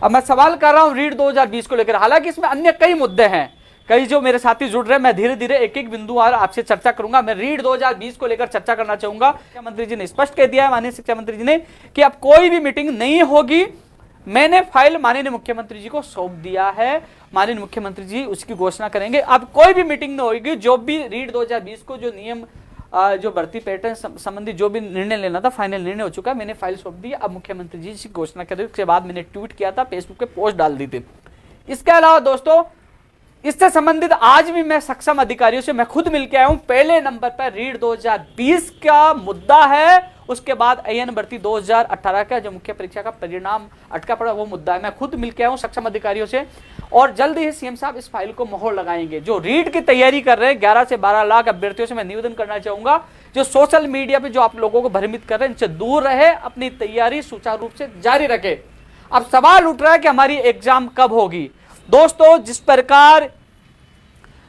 अब मैं सवाल कर रहा हूं रीट 2020 को लेकर, हालांकि इसमें अन्य कई मुद्दे हैं, कई जो मेरे साथी जुड़ रहे हैं, मैं धीरे धीरे एक एक बिंदु और आपसे चर्चा करूंगा। मैं रीट 2020 को लेकर चर्चा करना चाहूंगा। शिक्षा मंत्री जी ने स्पष्ट कह दिया है, माननीय शिक्षा मंत्री जी ने, कि अब कोई भी मीटिंग नहीं होगी। मैंने फाइल माननीय मुख्यमंत्री जी को सौंप दिया है, माननीय मुख्यमंत्री जी उसकी घोषणा करेंगे। अब कोई भी मीटिंग नहीं होगी, जो भी रीट 2020 को जो नियम जो भर्ती पैटर्न संबंधी जो भी निर्णय लेना था, फाइनल निर्णय हो चुका है, मैंने फाइल सौंप दी। अब मुख्यमंत्री जी इसकी घोषणा करें। उसके बाद मैंने ट्वीट किया था, फेसबुक पे पोस्ट डाल दी थी। इसके अलावा दोस्तों, इससे संबंधित आज भी मैं सक्षम अधिकारियों से मैं खुद मिलकर आया हूं। पहले नंबर पर रीट 2020 का मुद्दा है, उसके बाद AN भर्ती 2018 का जो मुख्य परीक्षा का परिणाम अटका पड़ा वो मुद्दा है। मैं खुद मिलकर आया हूं सक्षम अधिकारियों से, और जल्द ही सीएम साहब इस फाइल को मोहर लगाएंगे। जो रीट की तैयारी कर रहे हैं 11 से 12 लाख अभ्यर्थियों से मैं निवेदन करना चाहूंगा, जो सोशल मीडिया पे जो आप लोगों को भ्रमित कर रहे हैं, इनसे दूर रहे, अपनी तैयारी सुचारू रूप से जारी रखे। अब सवाल उठ रहा है कि हमारी एग्जाम कब होगी। दोस्तों, जिस प्रकार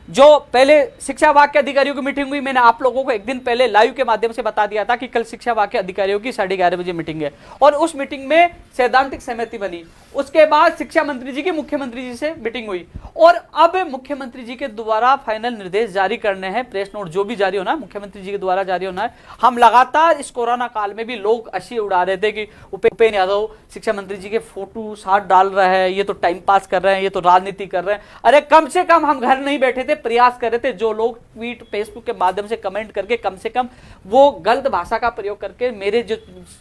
जो पहले शिक्षा विभाग के अधिकारियों की मीटिंग हुई, मैंने आप लोगों को एक दिन पहले लाइव के माध्यम से बता दिया था कि कल शिक्षा विभाग के अधिकारियों की 11:30 बजे मीटिंग है, और उस मीटिंग में सैद्धांतिक सहमति बनी। उसके बाद शिक्षा मंत्री जी की मुख्यमंत्री जी से मीटिंग हुई, और अब मुख्यमंत्री जी के द्वारा फाइनल निर्देश जारी करने हैं। प्रेस नोट जो भी जारी होना है मुख्यमंत्री जी के द्वारा जारी होना है। हम लगातार इस कोरोना काल में भी लोग हंसी उड़ा रहे थे कि उपेंद्र यादव शिक्षा मंत्री जी के फोटो साथ डाल रहे हैं, ये तो टाइम पास कर रहे हैं, ये तो राजनीति कर रहे हैं। अरे कम से कम हम घर नहीं बैठे थे, प्रयास कर रहे थे। जो लोग ट्वीट फेसबुक के माध्यम से कमेंट करके कम से कम वो गलत भाषा का प्रयोग करके मेरे जो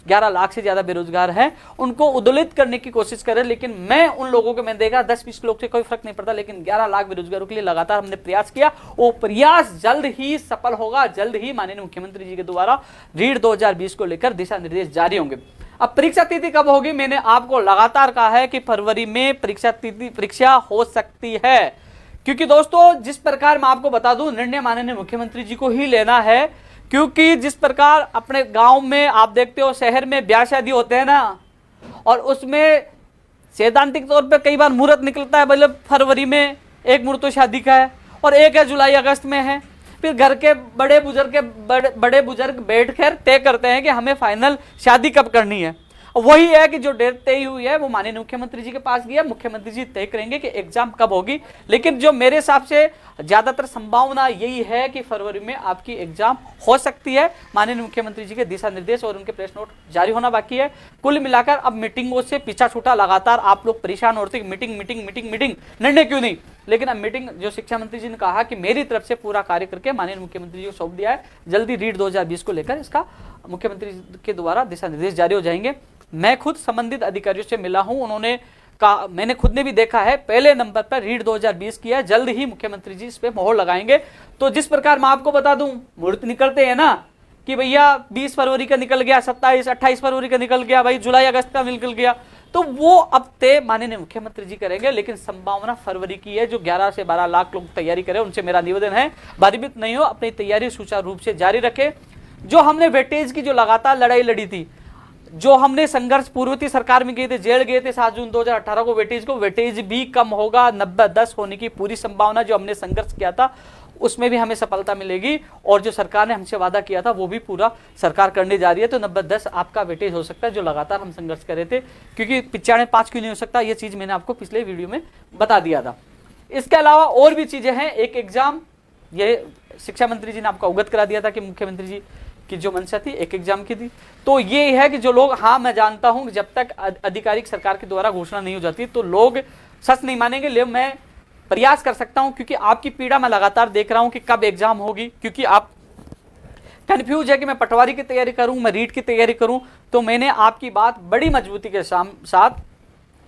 11 लाख से ज्यादा बेरोजगार हैं उनको उद्दोलित करने की कोशिश कर रहे हैं, लेकिन मैं उन लोगों को मैंने देखा 10-20 लोग से कोई फर्क नहीं पड़ता, लेकिन 11 लाख बेरोजगारों के लिए लगातार हमने प्रयास किया। वो प्रयास जल्द ही सफल होगा। जल्द ही माननीय मुख्यमंत्री जी के द्वारा रीट 2020 को लेकर दिशा निर्देश जारी होंगे। अब परीक्षा तिथि कब होगी, मैंने आपको लगातार कहा है कि फरवरी में परीक्षा हो सकती है, क्योंकि दोस्तों जिस प्रकार मैं आपको बता दूं, निर्णय माननीय मुख्यमंत्री जी को ही लेना है। क्योंकि जिस प्रकार अपने गांव में आप देखते हो, शहर में ब्याह शादी होते हैं ना, और उसमें सैद्धांतिक तौर पे कई बार मुहूर्त निकलता है, मतलब फरवरी में एक मुहूर्त तो शादी का है और एक है जुलाई अगस्त में है। फिर घर के बड़े बुजुर्ग बैठकर तय करते हैं कि हमें फाइनल शादी कब करनी है। वही है कि जो डेट तय हुई है वो माननीय मुख्यमंत्री जी के पास गया, मुख्यमंत्री जी तय करेंगे कि एग्जाम कब होगी। लेकिन जो मेरे हिसाब से ज्यादातर संभावना यही है कि फरवरी में आपकी एग्जाम हो सकती है। माननीय मुख्यमंत्री जी के दिशा निर्देश और उनके प्रेस नोट जारी होना बाकी है। कुल मिलाकर अब मीटिंगों से पीछा छूटा, लगातार आप लोग परेशान होते मीटिंग मीटिंग मीटिंग मीटिंग, निर्णय क्यों नहीं। लेकिन अब मीटिंग जो शिक्षा मंत्री जी ने कहा कि मेरी तरफ से पूरा कार्य करके माननीय मुख्यमंत्री जी को सौंप दिया है। जल्दी रीट 2020 को लेकर इसका मुख्यमंत्री के द्वारा दिशा निर्देश जारी हो जाएंगे। मैं खुद संबंधित अधिकारियों से मिला हूं, उन्होंने कहा, मैंने खुद ने भी देखा है, पहले नंबर पर रीट 2020 किया। जल्द ही मुख्यमंत्री जी इस पे मोहर लगाएंगे। तो जिस प्रकार मैं आपको बता दूं, मुहूर्त निकलते हैं ना कि भैया 20 फरवरी का निकल गया, 27-28 फरवरी का निकल गया, भाई जुलाई अगस्त का निकल गया, तो वो अब तय माननीय मुख्यमंत्री जी करेंगे। लेकिन संभावना फरवरी की है। जो 11 से 12 लाख लोग तैयारी करें, उनसे मेरा निवेदन है, भयभीत नहीं हो, अपनी तैयारी सुचारू रूप से जारी रखें। जो हमने वेटेज की जो लगातार लड़ाई लड़ी थी, जो हमने संघर्ष पूर्ववर्ती सरकार में गए थे, जेल गए थे 7 जून 2018 को, वेटेज भी कम होगा, 90-10 होने की पूरी संभावना। जो हमने संघर्ष किया था उसमें भी हमें सफलता मिलेगी, और जो सरकार ने हमसे वादा किया था वो भी पूरा सरकार करने जा रही है। तो 90-10 आपका वेटेज हो सकता है, जो लगातार हम संघर्ष कर रहे थे। क्योंकि 95 क्यों नहीं हो सकता, ये चीज मैंने आपको पिछले वीडियो में बता दिया था। इसके अलावा और भी चीजें हैं। एक एग्जाम, ये शिक्षा मंत्री जी ने आपको अवगत करा दिया था कि मुख्यमंत्री जी की जो मंशा थी एक एग्जाम की थी। तो ये है कि जो लोग, हाँ मैं जानता हूं जब तक आधिकारिक सरकार के द्वारा घोषणा नहीं हो जाती तो लोग सच नहीं मानेंगे, लेकिन मैं प्रयास कर सकता हूं, क्योंकि आपकी पीड़ा मैं लगातार देख रहा हूं कि कब एग्जाम होगी। क्योंकि आप कंफ्यूज है कि मैं पटवारी की तैयारी करूं, मैं रीट की तैयारी करूं। तो मैंने आपकी बात बड़ी मजबूती के साथ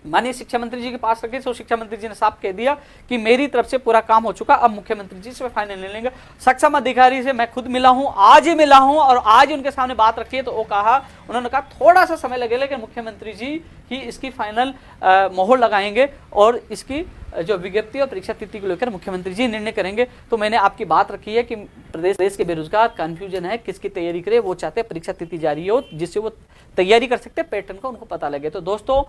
माननीय शिक्षा मंत्री जी के पास रखे। तो शिक्षा मंत्री जी ने साफ कह दिया कि मेरी तरफ से पूरा काम हो चुका, अब मुख्यमंत्री जी से फाइनल ले लेंगे। सक्षम अधिकारी से मैं खुद मिला हूं, आज ही मिला हूं, और आज उनके सामने बात रखी है। तो वो कहा, उन्होंने कहा थोड़ा सा समय लगेगा, लेकिन मुख्यमंत्री जी ही इसकी फाइनल मोहर लगाएंगे, और इसकी जो विज्ञप्ति और परीक्षा तिथि को लेकर मुख्यमंत्री जी निर्णय करेंगे। तो मैंने आपकी बात रखी है कि प्रदेश के बेरोजगार कंफ्यूजन है किसकी तैयारी करे, वो चाहते हैं परीक्षा तिथि जारी हो जिससे वो तैयारी कर सकते, पैटर्न का उनको पता लगे। तो दोस्तों,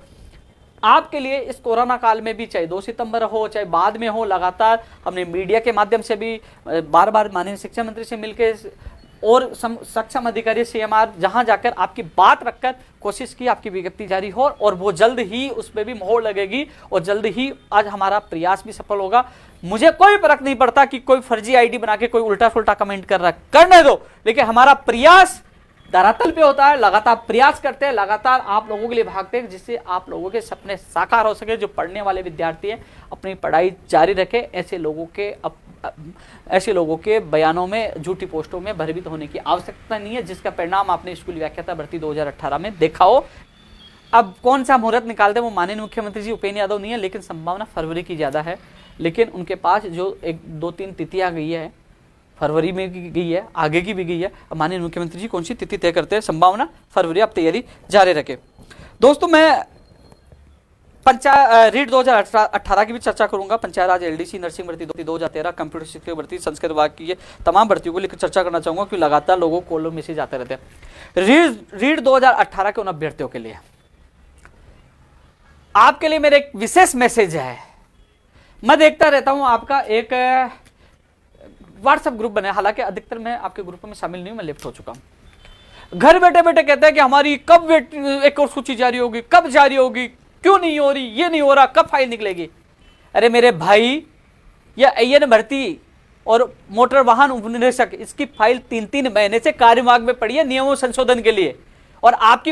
आपके लिए इस कोरोना काल में भी, चाहे 2 सितंबर हो चाहे बाद में हो, लगातार हमने मीडिया के माध्यम से भी बार बार माननीय शिक्षा मंत्री से मिलकर और सक्षम अधिकारी सीएमआर जहां जाकर आपकी बात रखकर कोशिश की आपकी विज्ञप्ति जारी हो, और वो जल्द ही उस पर भी मोहर लगेगी और जल्द ही आज हमारा प्रयास भी सफल होगा। मुझे कोई फर्क नहीं पड़ता कि कोई फर्जी आईडी बना के कोई उल्टा फुल्टा कमेंट कर रहा है, करने दो, लेकिन हमारा प्रयास धरातल पे होता है। लगातार प्रयास करते हैं, लगातार आप लोगों के लिए भागते हैं, जिससे आप लोगों के सपने साकार हो सके। जो पढ़ने वाले विद्यार्थी हैं अपनी पढ़ाई जारी रखें। ऐसे लोगों के बयानों में, झूठी पोस्टों में भयभीत होने की आवश्यकता नहीं है, जिसका परिणाम आपने स्कूल व्याख्याता भर्ती 2018 में देखा हो। अब कौन सा मुहूर्त निकालते हैं वो माननीय मुख्यमंत्री जी उपेंद्र यादव नहीं है, लेकिन संभावना फरवरी की ज्यादा है। लेकिन उनके पास जो 1-2-3 तिथियां गई है, फरवरी में भी गई है, आगे की भी गई है। अब माननीय मुख्यमंत्री जी कौन सी तिथि तय करते हैं, संभावना फरवरी। आप तैयारी जारी रखें। दोस्तों, मैं रीट 2018 की भी चर्चा करूंगा। पंचायत राज, एलडीसी, नर्सिंग भर्ती 2013, कंप्यूटर शिक्षक भर्ती, संस्कृत विभाग की तमाम भर्तियों को लेकर चर्चा करना चाहूंगा, क्योंकि लगातार लोगों को कॉल मैसेज आते रहते हैं। रीट 2018 के उन अभ्यर्थियों के लिए, आपके लिए मेरे एक विशेष मैसेज है। मैं देखता रहता हूं आपका एक व्हाट्सएप ग्रुप बने, हालांकि अधिकतर मैं आपके ग्रुप में शामिल नहीं हूं, मैं लेफ्ट हो चुका हूं। घर बैठे बैठे कहते हैं कि हमारी कब एक और सूची जारी होगी, कब जारी होगी, क्यों नहीं हो रही, ये नहीं हो रहा, कब फाइल निकलेगी। अरे मेरे भाई, यह AN भर्ती और मोटर वाहन उपनिरीक्षक, इसकी फाइल 3-3 महीने से कार्यविभाग में पड़ी है नियमों संशोधन के लिए, और आपकी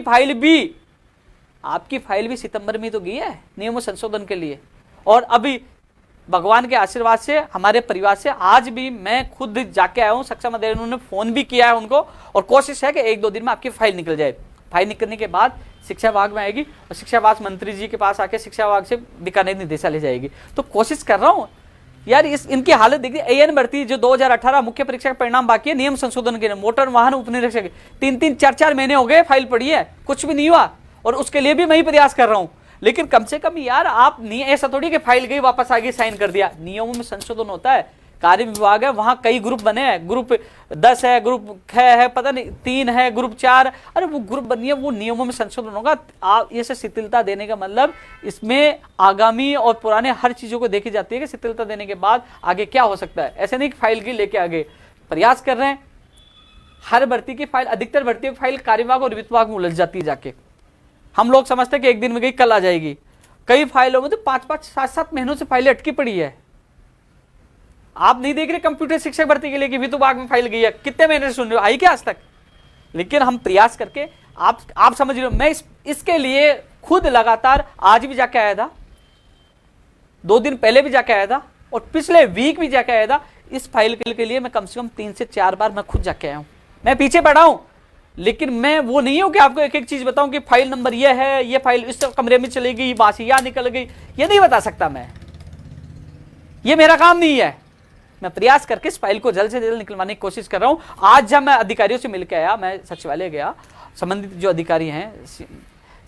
फाइल भी सितंबर में तो गई है नियमों संशोधन के लिए। और अभी भगवान के आशीर्वाद से, हमारे परिवार से, आज भी मैं खुद जाके आया हूं, सक्षम अधिकारी ने फोन भी किया है उनको, और कोशिश है कि 1-2 दिन में आपकी फाइल निकल जाए। फाइल निकलने के बाद शिक्षा विभाग में आएगी और शिक्षा विभाग मंत्री जी के पास आके शिक्षा विभाग से बीकानेर निर्देशालय जाएगी। तो कोशिश कर रहा हूं यार, इनकी हालत देखिए। AN भर्ती जो 2018 मुख्य परीक्षा का परिणाम बाकी है, नियम संशोधन के, मोटर वाहन उपनिरीक्षक 3-3, 4-4 महीने हो गए, फाइल पड़ी है, कुछ भी नहीं हुआ, और उसके लिए भी मैं ही प्रयास कर रहा हूं। लेकिन कम से कम यार, आप नहीं, ऐसा थोड़ी कि फाइल गई वापस आ गई, साइन कर दिया। नियमों में संशोधन होता है, कार्य विभाग है, वहां कई ग्रुप बने हैं, ग्रुप 10 है, ग्रुप 6 है, पता नहीं 3 है, ग्रुप 4, अरे वो ग्रुप बनी है, वो नियमों में संशोधन होगा। आप ये शिथिलता देने का मतलब, इसमें आगामी और पुराने हर चीजों को देखी जाती है कि शिथिलता देने के बाद आगे क्या हो सकता है। ऐसे नहीं कि फाइल की लेके आगे प्रयास कर रहे हैं। हर भर्ती की फाइल, अधिकतर भर्ती की फाइल कार्य विभाग और वित्त विभाग में उलझ जाती है जाके। हम लोग समझते हैं कि एक दिन में गई, कल आ जाएगी। कई फाइलों में तो 5-5, 7-7 महीनों से फाइलें अटकी पड़ी है। आप नहीं देख रहे कंप्यूटर शिक्षक भर्ती के लिए कि वित्त विभाग में फाइल गई है, कितने महीने से सुन रहे हो, आई क्या आज तक। लेकिन हम प्रयास करके, आप समझ रहे हो, मैं इसके लिए खुद लगातार, आज भी जाके आया था, 2 दिन पहले भी जाके आया था, और पिछले वीक भी जाके आया था। इस फाइल के लिए मैं कम से कम 3 से 4 बार मैं खुद जाके आया हूं। मैं पीछे पड़ा हूं, लेकिन मैं वो नहीं हूं कि आपको एक एक चीज बताऊं कि फाइल नंबर ये है, ये फाइल इस कमरे में चलेगी, बासी यहां निकल गई, ये नहीं बता सकता मैं, ये मेरा काम नहीं है। मैं प्रयास करके इस फाइल को जल्द से जल्द निकलवाने की कोशिश कर रहा हूं। आज जब मैं अधिकारियों से मिलकर आया, मैं सचिवालय गया, संबंधित जो अधिकारी हैं,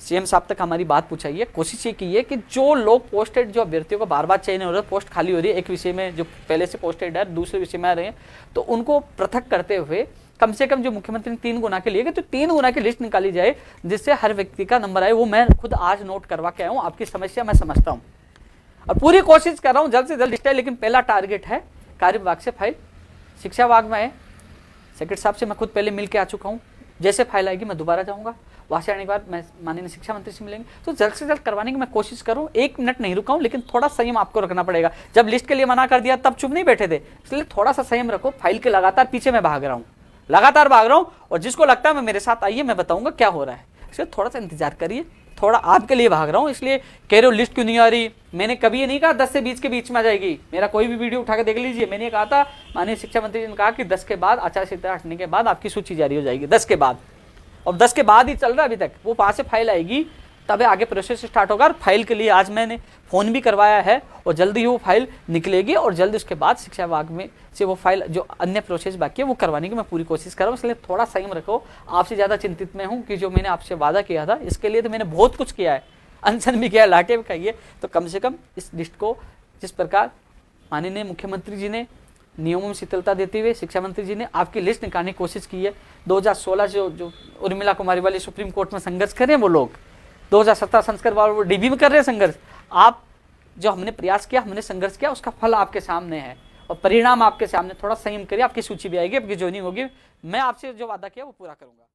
CM साहब तक हमारी बात पूछाई है। कोशिश ये की है कि जो लोग पोस्टेड, जो अभ्यर्थियों को बार बार चयन हो रहा है, पोस्ट खाली हो रही है, एक विषय में जो पहले से पोस्टेड है, दूसरे विषय में आ रहे हैं, तो उनको पृथक करते हुए कम से कम जो मुख्यमंत्री ने 3 गुना के लिए, तो 3 गुना की लिस्ट निकाली जाए, जिससे हर व्यक्ति का नंबर आए। वो मैं खुद आज नोट करवा के आया हूँ। आपकी समस्या मैं समझता हूँ और पूरी कोशिश कर रहा हूँ जल्द से जल्द लिस्ट है। लेकिन पहला टारगेट है कार्य विभाग से फाइल, शिक्षा विभाग में है, सेक्रेटरी साहब से मैं खुद पहले मिल के आ चुका हूँ। जैसे फाइल आएगी मैं दोबारा जाऊँगा, वहाँ से आने के बाद मैं माननीय शिक्षा मंत्री से मिलेंगे, तो जल्द से जल्द करवाने की मैं कोशिश करूँ। 1 मिनट नहीं रुका हूँ, लेकिन थोड़ा संयम आपको रखना पड़ेगा। जब लिस्ट के लिए मना कर दिया तब चुप नहीं बैठे थे, इसलिए थोड़ा सा संयम रखो। फाइल के लगातार पीछे मैं भाग रहा हूँ, लगातार भाग रहा हूँ, और जिसको लगता है मैं मेरे साथ आइए, मैं बताऊंगा क्या हो रहा है, इसलिए थोड़ा सा इंतजार करिए। थोड़ा आपके लिए भाग रहा हूँ, इसलिए कह रहे हो लिस्ट क्यों नहीं आ रही। मैंने कभी ये नहीं कहा 10 से 20 के बीच में आ जाएगी। मेरा कोई भी वीडियो उठा के देख लीजिए, मैंने कहा था, माननीय शिक्षा मंत्री जी ने कहा कि 10 के बाद, आचार संहिता हटने के बाद आपकी सूची जारी हो जाएगी, 10 के बाद। और 10 के बाद ही चल रहा है अभी तक, वो वहां से फाइल आएगी तब आगे प्रोसेस स्टार्ट होगा। और फाइल के लिए आज मैंने फोन भी करवाया है, और जल्दी ही वो फाइल निकलेगी, और जल्द उसके बाद शिक्षा विभाग में से वो फाइल, जो अन्य प्रोसेस बाकी है, वो करवाने की मैं पूरी कोशिश कर रहा हूँ। इसलिए थोड़ा संयम रखो। आपसे ज़्यादा चिंतित मैं हूँ कि जो मैंने आपसे वादा किया था, इसके लिए तो मैंने बहुत कुछ किया है, अनशन भी किया है, लाटे भी खाई है। तो कम से कम इस लिस्ट को, जिस प्रकार माननीय मुख्यमंत्री जी ने नियमों में शिथिलता देते हुए शिक्षा मंत्री जी ने आपकी लिस्ट निकालने की कोशिश की है। 2016 जो उर्मिला कुमारी वाले सुप्रीम कोर्ट में संघर्ष कर रहे हैं वो लोग, 2017 संस्कार वाले DB में कर रहे हैं संघर्ष। आप जो हमने प्रयास किया, हमने संघर्ष किया, उसका फल आपके सामने है और परिणाम आपके सामने। थोड़ा संयम करिए, आपकी सूची भी आएगी, आपकी ज्वाइनिंग होगी। मैं आपसे जो वादा किया वो पूरा करूंगा।